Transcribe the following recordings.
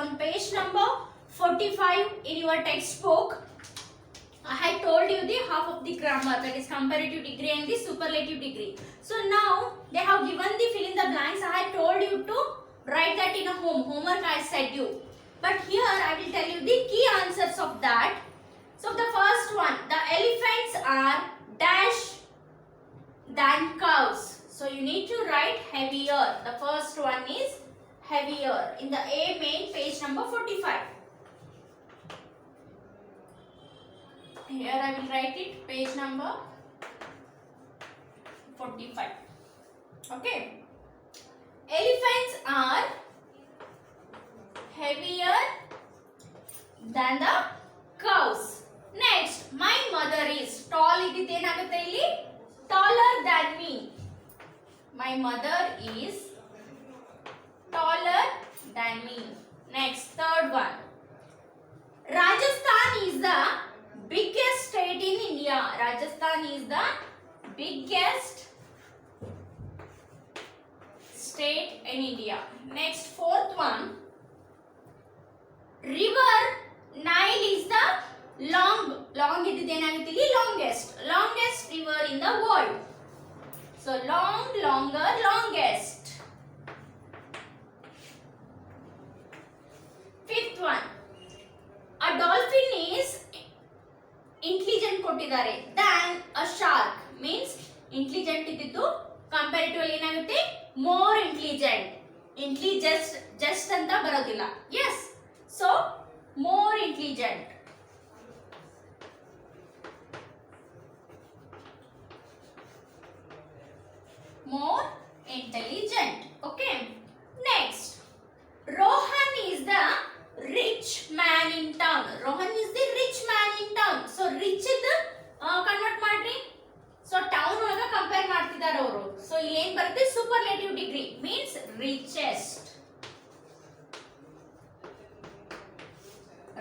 on page number 45 in your textbook. I had told you the half of the grammar, that is comparative degree and the superlative degree. So now they have given the fill in the blanks. I had told you to write that in a homework I said you. But here I will tell you the key answers of that. So the first one, the elephants are dash than cows. So you need to write heavier. The first one is heavier in the A main, page number 45. Here I will write it, page number 45. Okay. Elephants are heavier than the cows. Next, my mother is tall. Ididenagutte illi taller than me. My mother is taller than me. Next, third one. Rajasthan is the biggest state in India. Rajasthan is the biggest state in India. Next, fourth one. River Nile is the longest river in the world. So longest. Fifth one. A dolphin is intelligent kottidare than a shark. Means intelligent ididdu comparatively ಏನಾಗುತ್ತೆ more intelligent. Just ಅಂತ ಬರೋದಿಲ್ಲ. Yes. So more intelligent. More intelligent. Okay. Next. Rohan is the rich man in town. Rohan is the rich man in town. So rich is convert ಮಾಡ್ರಿ. So town ಒಳಗ compare ಮಾಡ್ತಿದ್ದಾರೆ ಅವರು. So ಇಲ್ಲಿ ಏನು ಬರುತ್ತೆ superlative degree means richest.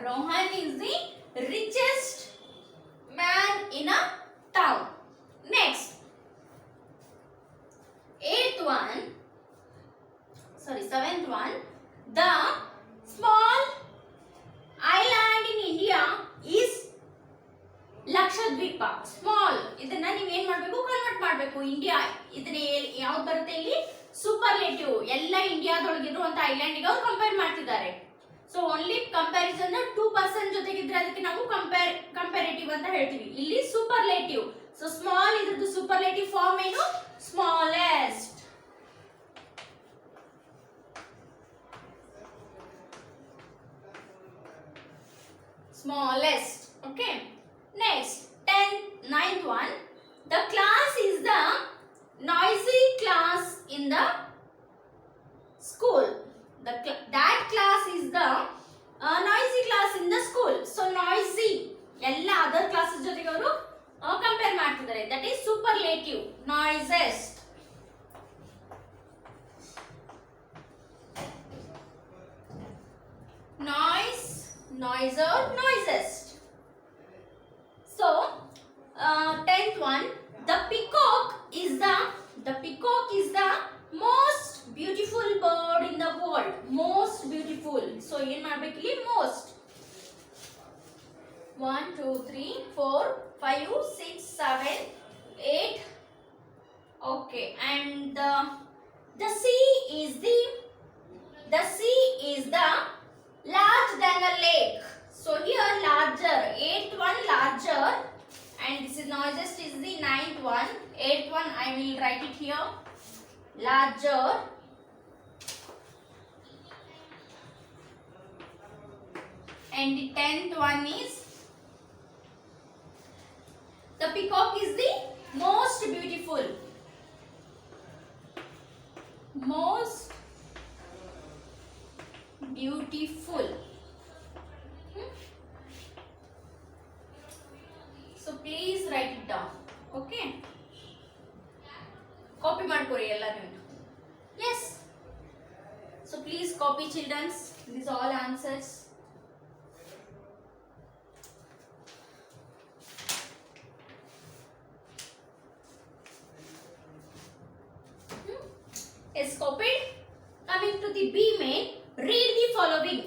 Rohan is the richest man in a town. Next. Seventh one. The small island in India is Lakshadweep. Small. ಇದನ್ನ ನೀವು ಏನು ಮಾಡಬೇಕು ಕನ್ವರ್ಟ್ ಮಾಡಬೇಕು. ಇಂಡಿಯಾ ಇದನ್ನ ಯಾವುದು ಬರುತ್ತೆ ಇಲ್ಲಿ ಸೂಪರ್ಲೇಟಿವ್. ಎಲ್ಲ ಇಂಡಿಯಾದೊಳಗಿರುವಂತ ಐಲ್ಯಾಂಡ್ ಗೆ ಅವರು ಕಂಪೇರ್ ಮಾಡ್ತಿದ್ದಾರೆ. ಸೊ ಓನ್ಲಿ ಕಂಪ್ಯಾರಿಸನ್ 2% ಜೊತೆಗಿದ್ರೆ ಅದಕ್ಕೆ ನಾವು ಕಂಪ್ಯಾರೇಟಿವ್ ಅಂತ ಹೇಳ್ತೀವಿ. ಇಲ್ಲಿ ಸೂಪರ್ಲೇಟಿವ್. ಸೊ ಸ್ಮಾಲ್ ಇದ್ರದ್ದು ಸೂಪರ್ಲೇಟಿವ್ ಫಾರ್ಮ್ ಏನು smallest. Smallest. Okay. Next, 9th one. The class is the noisy class in the school. That class is the noisy class in the school. So noisy ಎಲ್ಲ other classes ಜೊತೆಗೆ ಅವರು compare ಮಾಡ್ತಿದ್ದಾರೆ. That is superlative. Noisest. Noiser, noisest. So 10th one. The peacock is the most beautiful bird in the world. Most beautiful. So ಏನು ಮಾಡಬೇಕು ಇಲ್ಲಿ most. 1 2 3 4 5 6 7 8. Okay. And the sea is the large than a lake. So here larger. 8th one larger. And this is noisest is the 9th one. 8th one I will write it here. Larger. And the 10th one is the peacock is the most beautiful. Most beautiful. So please write it down. Okay. Copy ಮಾಡ್ಕೊರಿ ಎಲ್ಲ ನೀವು. Yes. So please copy childrens. These all answers. Is copied. Coming to the B main, read the following.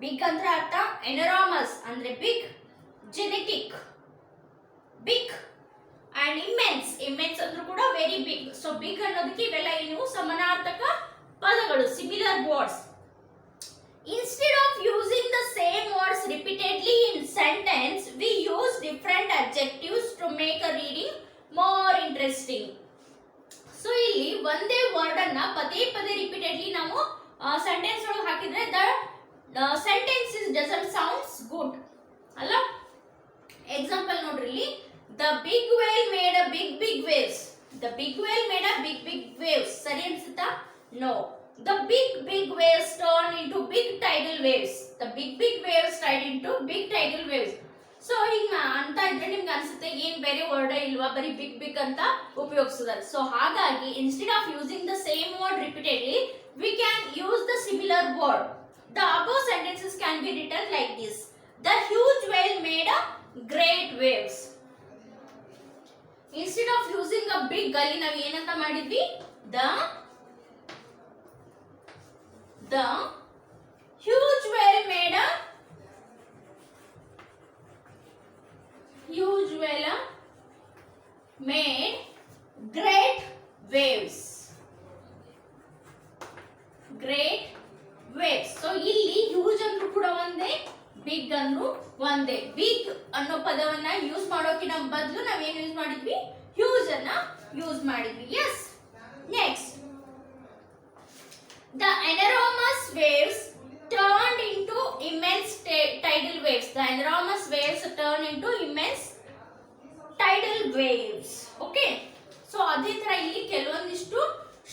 Big ಅಂದ್ರೆ ಅರ್ಥ enormous ಅಂದ್ರೆ big, gigantic big and immense, immense ಅಂದ್ರೂ ಕೂಡ very big. So big ಅನ್ನೋದಕ್ಕೆ ಇವೆಲ್ಲ ಏನು ಸಮಾನಾರ್ಥಕ ಪದಗಳು, similar words. Instead of using the same words repeatedly in sentence, we use different adjectives to make a reading more interesting. So ಇಲ್ಲಿ ಒಂದೇ word ಅನ್ನ ಪದೇ ಪದೇ ರಿಪೀಟೆಡ್ಲಿ ನಾವು ಸೆಂಟೆನ್ಸ್ ಒಳಗೆ ಹಾಕಿದ್ರೆ the sentence doesn't sounds good ಅಲ್ಲ. ಎಕ್ಸಾಂಪಲ್ ನೋಡ್ರಿ ಇಲ್ಲಿ, the big whale made a big waves. The big whale made a big waves. ಸರಿ ಅನ್ಸುತ್ತಾ? No. The big waves turned into big tidal waves. The big waves turned into big tidal waves. So ಹಿಂಗ ಅಂತ ಇದ್ರೆ ನಿಮ್ಗೆ ಅನ್ಸುತ್ತೆ ಏನ್ ಬೇರೆ word ಇಲ್ವಾ, ಬರೀ ಬಿಗ್ ಅಂತ ಉಪಯೋಗಿಸಿದಾರೆ. ಸೊ ಹಾಗಾಗಿ instead of using the same word repeatedly we can use the similar word. The above sentences can be written like this: the huge whale made a great waves. Instead of using a big ಅಲ್ಲಿ ನಾವು ಏನಂತ ಮಾಡಿದ್ವಿ, the huge whale made a great waves. So ಇಲ್ಲಿ huge ಅಂದ್ರೂ ಕೂಡ ಒಂದೇ, big ಅಂದ್ರೂ ಒಂದೇ. ಬಿಗ್ ಅನ್ನೋ ಪದವನ್ನ ಯೂಸ್ ಮಾಡೋಕಿನ ಬದಲು ನಾವೇನು ಯೂಸ್ ಮಾಡಿದ್ವಿ, ಹ್ಯೂಜ್ ಅನ್ನ ಯೂಸ್ ಮಾಡಿದ್ವಿ. Yes. Next, the enormous waves turned into immense tidal waves. The enormous waves turned into immense tidal waves. Okay. So ಅದೇ ತರ ಇಲ್ಲಿ ಕೆಲವೊಂದಿಷ್ಟು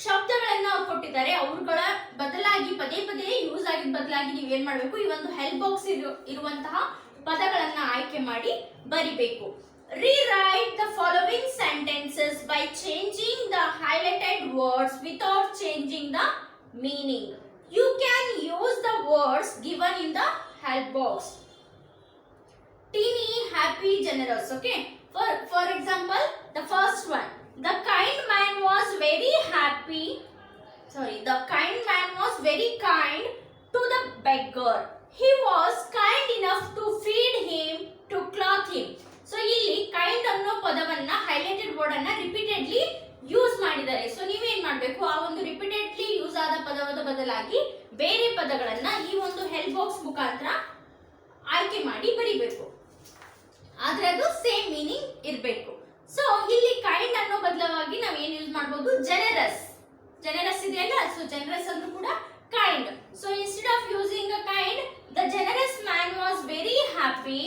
ಶಬ್ದಗಳನ್ನ ಕೊಟ್ಟಿದ್ದಾರೆ, ಅವುಗಳ ಬದಲಾಗಿ ಪದೇ ಪದೇ ಯೂಸ್ ಆಗಿದ ಬದಲಾಗಿ ನೀವೇನ್ ಮಾಡಬೇಕು, ಈ ಒಂದು ಹೆಲ್ಪ್ ಬಾಕ್ಸ್ ಇರುವಂತಹ ಪದಗಳನ್ನ ಆಯ್ಕೆ ಮಾಡಿ ಬರಿಬೇಕು. Rewrite the following sentences by changing the highlighted words without changing the meaning. You can use the words given in the help box. Teeny, happy, generous. Okay. For example, the first one. The kind man was very happy. The kind man was very kind to the beggar. He was kind enough to feed him, to clothe him. So ಇಲ್ಲಿ kind ಅನ್ನೋ ಪದವನ್ನ highlighted word ಅನ್ನ repeatedly use ಮಾಡಿದ್ದಾರೆ. So ನೀವೇನ್ ಮಾಡಬೇಕು, ಆ ಒಂದು repeatedly use ಆದ ಪದದ ಬದಲಾಗಿ ಬೇರೆ ಪದಗಳನ್ನ ಈ ಒಂದು ಹೆಲ್ಪ್ ಬಾಕ್ಸ್ ಮುಖಾಂತರ ಆಯ್ಕೆ ಮಾಡಿ ಬರಿಬೇಕು. ಆದ್ರೆ ಅದು ಸೇಮ್ ಮೀನಿಂಗ್ ಇರಬೇಕು. ಸೊ ಇಲ್ಲಿ ಕೈಂಡ್ ಅನ್ನೋ ಬದಲಾಗಿ ನಾವು ಏನ್ ಯೂಸ್ ಮಾಡಬಹುದು, ಜನರಸ್ ಇದೆಯಲ್ಲ, ಸೊ ಜನರಸ್ ಅಂದ್ರೂ ಕೂಡ kind. So instead of using a kind, the generous man was very happy.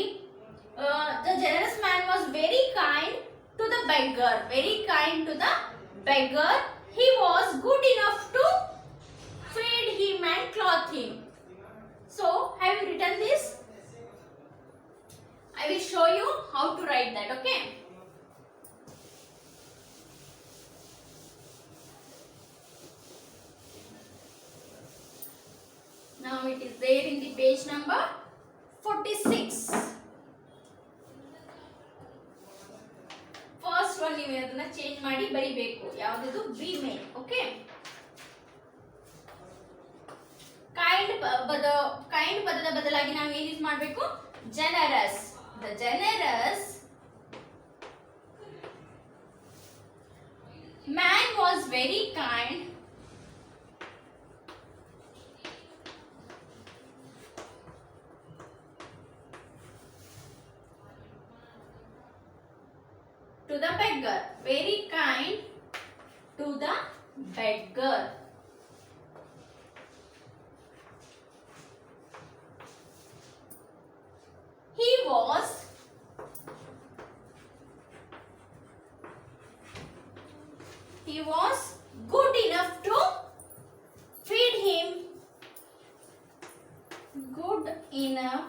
The generous man was very kind to the beggar. Very kind to the beggar. He was good enough to feed him and clothe him. So, have you written this? I will show you how to write that. Okay. Now it is there in the page number 46. First one ನೀವು ಅದನ್ನ change ಮಾಡಿ ಬರಿಬೇಕು. ಯಾವುದು, B main. Okay. Kind ಪದದ ಬದಲಾಗಿ ನಾವು ಏನು use ಮಾಡಬೇಕು, generous. The generous man was very kind to the beggar. Very kind to the beggar. He was good enough to feed him. Good enough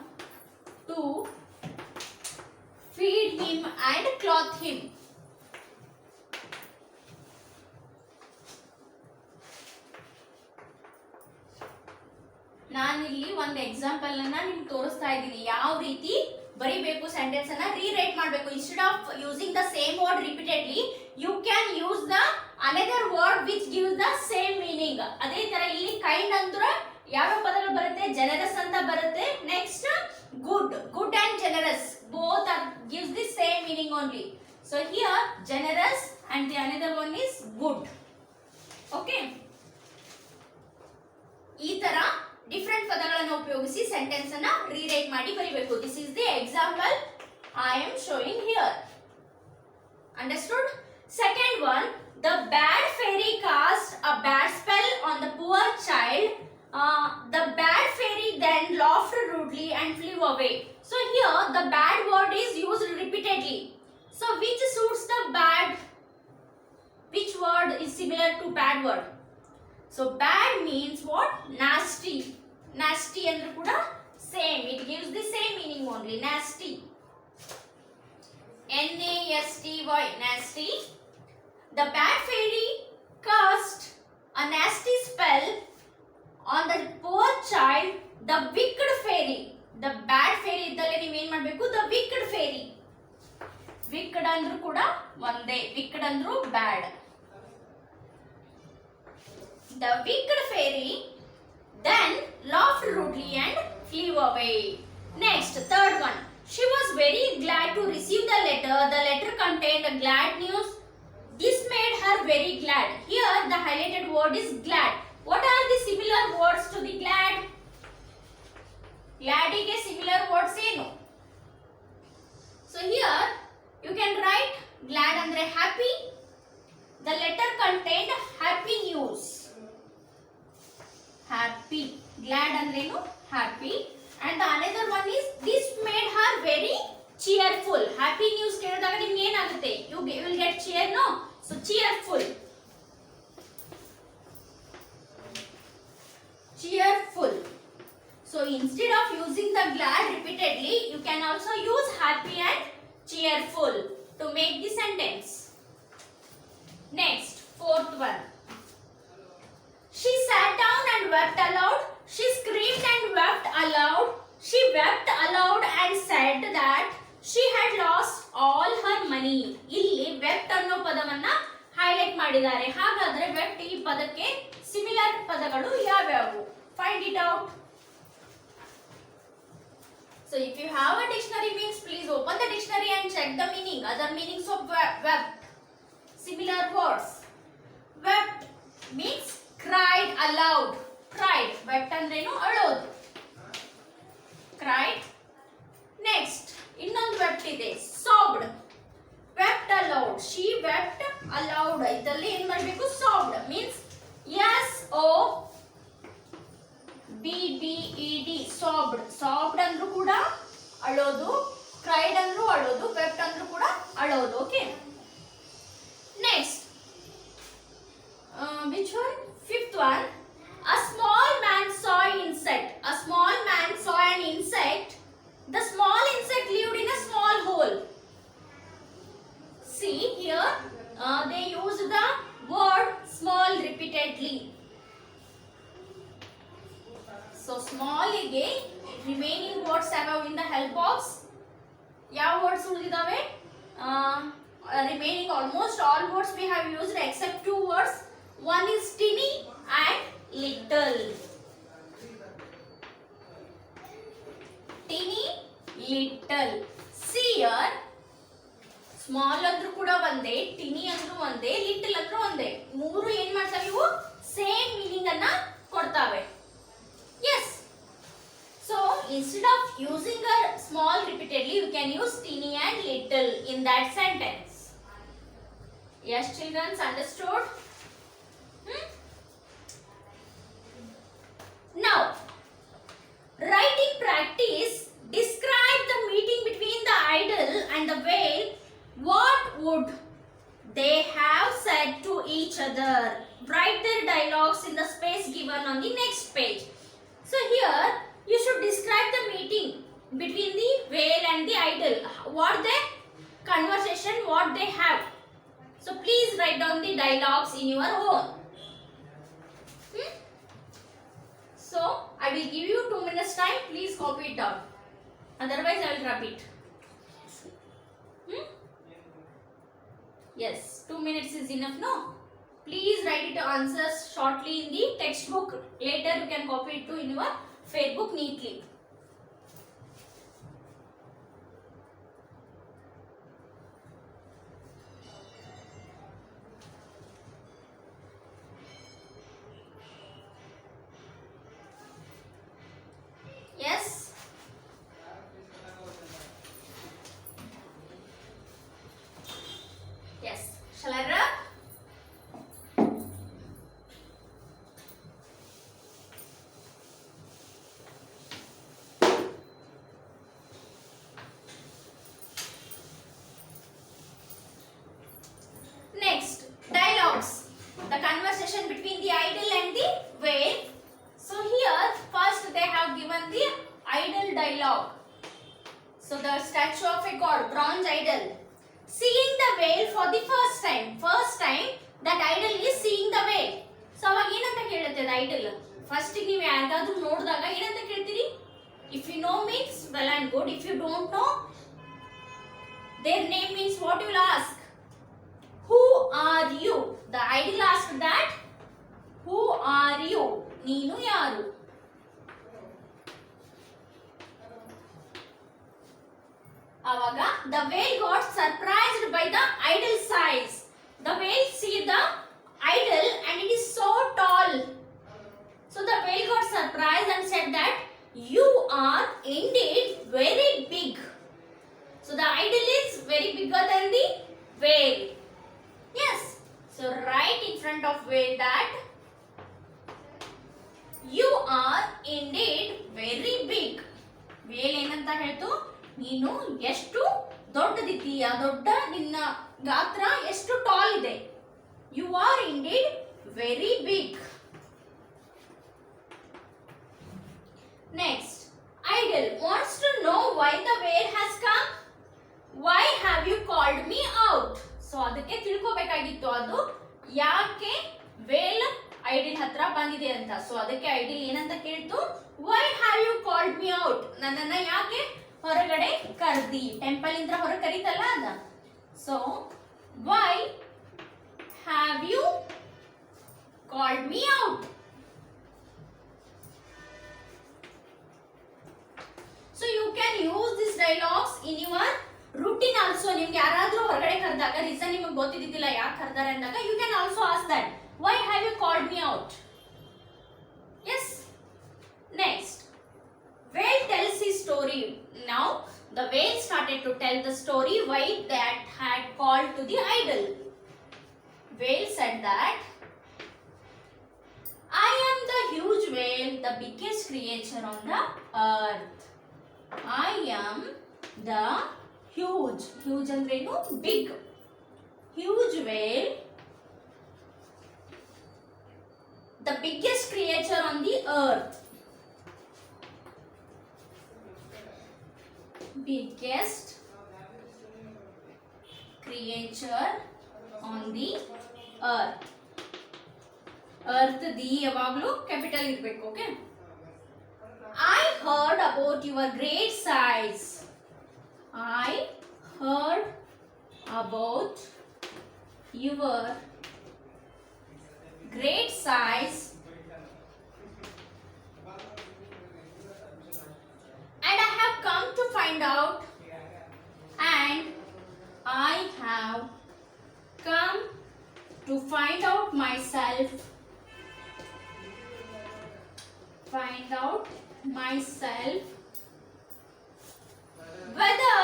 to feed him and clothe him. ನಾನಿಲ್ಲಿ ಒಂದು example ಅನ್ನ ನಿಮ್ಗೆ ತೋರಿಸ್ತಾ ಇದ್ದೀನಿ, ಯಾವ ರೀತಿ ಬರಿಬೇಕು sentence ಅನ್ನ ರೀರೈಟ್ ಮಾಡಬೇಕು. Instead of using the same word repeatedly, you can use the another word which gives the same meaning. ಅದೇ ತರ ಇಲ್ಲಿ ಕೈಂಡ್ ಅಂತ ಯಾವ ಪದಗಳು ಬರುತ್ತೆ, ಜನರಸ್ ಅಂತ ಬರುತ್ತೆ, only. So here generous and the another one is good. Okay. ಈ ತರ ಡಿಫರೆಂಟ್ ಪದಗಳನ್ನು ಉಪಯೋಗಿಸಿ ಸೆಂಟೆನ್ಸ್ ಅನ್ನ ರೀರೈಟ್ ಮಾಡಿ ಬರಿಬೇಕು. This is the example I am showing here. Understood? Second one, the bad fairy cast a bad spell on the poor child. The bad fairy then laughed rudely and flew away. So here the bad word is used repeatedly. So which suits the bad? Which word is similar to bad word? So bad means what? Nasty. Nasty andru kuda same. It gives the same meaning only. Nasty. N-A-S-T-Y. Nasty. The bad fairy cast a nasty spell on the poor child. The wicked fairy. The bad fairy iddale ನೀವು ಏನು ಮಾಡಬೇಕು? The wicked fairy. Wicked ಅಂದ್ರು ಕೂಡ ಒಂದೇ. Wicked ಅಂದ್ರು bad. The wicked fairy then laughed rudely and flew away. Next, third one. She was very glad to receive the letter. The letter contained a glad news. This made her very glad. Here the highlighted word is glad. What are the similar words to the glad? Glad ige similar words ಏನು? So here you can write glad andre happy. The letter contained happy news. Happy. Glad andre ಏನು? Happy. And the another one is this made her very cheerful. Happy news ಕೇಳಿದಾಗ ನಿಮಗೆ ಏನಾಗುತ್ತೆ? You will get cheer, no? So cheerful. Cheerful. So instead of using the glad repeatedly, you can also use happy and cheerful to make the sentence. Next, fourth one. She sat down and wept aloud. She screamed and wept aloud. She wept aloud and said that she had lost all her money. ಇಲ್ಲಿ wept ಅನ್ನೋ ಪದವನ್ನ highlight ಮಾಡಿದ್ದಾರೆ. ಹಾಗಾದ್ರೆ wept ಈ ಪದಕ್ಕೆ similar ಪದಗಳು ಯಾವ್ಯಾವು? Find it out. So if you have a dictionary means please open the dictionary and check the meaning. Other meanings of wept. Similar words. Wept means cried aloud. Cried. Wept ಅಂದ್ರೇನು? ಅಳೋದು. Cried. Next, ಇನ್ನೊಂದು wept ಇದೆ. Sobbed. Wept aloud. She wept aloud. ಇದರಲ್ಲಿ ಏನು ಮಾಡಬೇಕು? Sobbed means S-O-B-B-E-D. Sobbed. Sobbed ಅಂದ್ರೂ ಕೂಡ ಅಳೋದು. Cried ಅಂದ್ರೂ ಅಳೋದು. Wept ಅಂದ್ರೂ ಕೂಡ ಅಳೋದು. Okay. Next, which one? Fifth one. A small man saw an insect. A small man saw an insect. The small insect lived in a small hole. See here, they used the word small repeatedly. So small ige remaining words have in the help box. ಯಾವ words ಉಳಿದಿದಾವೆ? Remaining almost all words we have used except two words. One is teeny and little. Teeny, little. See here, small ಅಂದ್ರೂ ಕೂಡ ಒಂದೇ, teeny ಅಂದ್ರೂ ಒಂದೇ, little ಅಂದ್ರೂ ಒಂದೇ. ಮೂರು ಏನು ಮಾಡ್ತಾವೆ ಇವು? ಸೇಮ್ ಮೀನಿಂಗ್ ಅನ್ನ ಕೊಡ್ತಾವೆ. Yes. So instead of using a small repeatedly, you can use teeny and little in that sentence. Yes, children, understood? Now, writing practice. Describe the meeting between the idol and the whale. What would they have said to each other? Write their dialogues in the space given on the next page. So here, you should describe the meeting between the whale and the idol. What their conversation, what they have. So please write down the dialogues in your own. So I will give you 2 minutes time. Please copy it down. Otherwise I will repeat. Yes, 2 minutes is enough, no? Please write it answers shortly in the textbook. Later you can copy it to in your Facebook neatly. dialogue. So the statue of a god, bronze idol, seeing the whale for the first time. First time that idol is seeing the whale. So ಅವಾಗ ಏನಂತ ಕೇಳುತ್ತೆ the idol? First ನೀವು ಯಾರಿಗಾದ್ರೂ ನೋಡಿದಾಗ ಏನಂತ ಕೇಳ್ತೀರಿ? If you know means well and good. If you don't know, their name means what you will ask. Who are you? The idol asked that. Who are you? ನೀನು ಯಾರು? ಅವಾಗ the whale got surprised by the idol's size. The whale see the idol and it is so tall. So the whale got surprised and said that you are indeed very big. So the idol is very bigger than the whale. Yes. So write in front of whale that you are indeed very big. whale ಏನಂತ ಹೇಳ್ತು? ನೀನು ಎಷ್ಟು ದೊಡ್ಡದಿದ್ದೀಯ, ದೊಡ್ಡ ನಿನ್ನ ಗಾತ್ರ ಎಷ್ಟು tall ಇದೆ. You are indeed very big. Next, idol wants to know why the whale has come. Why have you called me out? So ಅದಕ್ಕೆ ತಿಳ್ಕೋಬೇಕಾಗಿತ್ತು ಅದು ಯಾಕೆ whale idol ಹತ್ರ ಬಂದಿದೆ ಅಂತ. ಸೊ ಅದಕ್ಕೆ idol ಏನಂತ ಕೇಳ್ತು? Why have you called me out? ನನ್ನನ್ನ ಯಾಕೆ ಹೊರಗಡೆ ಕರೆದಿ? ಟೆಂಪಲ್ ಇಂದ ಹೊರಗೆ ಕರೀತಲ್ಲ ಅದ. So why have you called me out? So you can use these dialogues in your routine also. ನಿಮ್ಗೆ ಯಾರಾದ್ರೂ ಹೊರಗಡೆ ಕರೆದಾಗ ರೀಸನ್ ನಿಮಗೆ ಗೊತ್ತಿದ್ದಿಲ್ಲ ಯಾಕೆ ಕರೆದಾರೆ ಅಂದಾಗ you can also ask that. Why have you called me out? Yes. Next, whale tells his story. Now the whale started to tell the story why that had called to the idol. Whale said that I am the huge whale, the biggest creature on the earth. I am the huge ಅಂದ್ರೇನು? Big. Huge whale, the biggest creature on the earth. Biggest creature on the earth. Earth the ಯಾವಾಗಲೂ capital ಇರಬೇಕು. Okay. I heard about your great size. I heard about your great size and I have come to find out and I have come to find out myself whether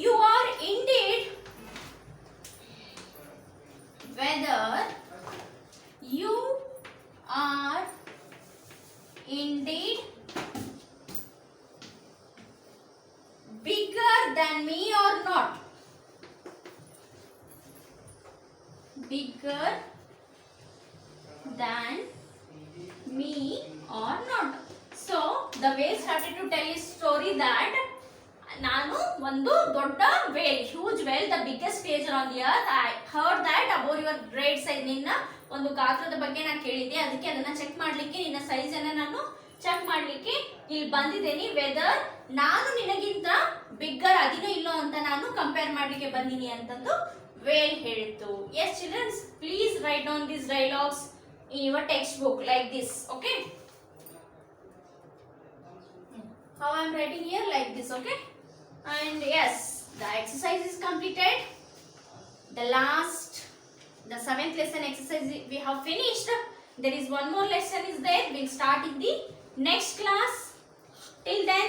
you are indeed bigger than me or not. Bigger than me or not. So the whale started to tell his story that ನಾನು ಒಂದು ದೊಡ್ಡ whale, huge whale, the biggest creature on the earth. I heard that about your great size. ನಿನ್ನ ಒಂದು ಗಾತ್ರದ ಬಗ್ಗೆ ನಾನು ಕೇಳಿದ್ದೆ, ಅದಕ್ಕೆ ಅದನ್ನ ಚೆಕ್ ಮಾಡ್ಲಿಕ್ಕೆ, ನಿನ್ನ ಸೈಜ್ ಅನ್ನ ನಾನು ಚೆಕ್ ಮಾಡ್ಲಿಕ್ಕೆ ಇಲ್ಲಿ ಬಂದಿದ್ದೇನೆ. ವೆದರ್ ನಾನು ನಿನಗಿಂತ ಬಿಗ್ಗರ್ ಅದಿನೋ ಇಲ್ಲೋ ಅಂತ ನಾನು ಕಂಪೇರ್ ಮಾಡ್ಲಿಕ್ಕೆ ಬಂದಿನಿ ಅಂತಂದು whale ಹೇಳಿತು. Yes children, please write down these dialogues in your textbook like this. Okay, how I am writing here like this. Okay, and yes, the exercise is completed. The 7th lesson exercise we have finished. There is one more lesson is there. We'll start in the next class. Till then,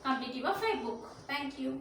complete your 5 book. Thank you.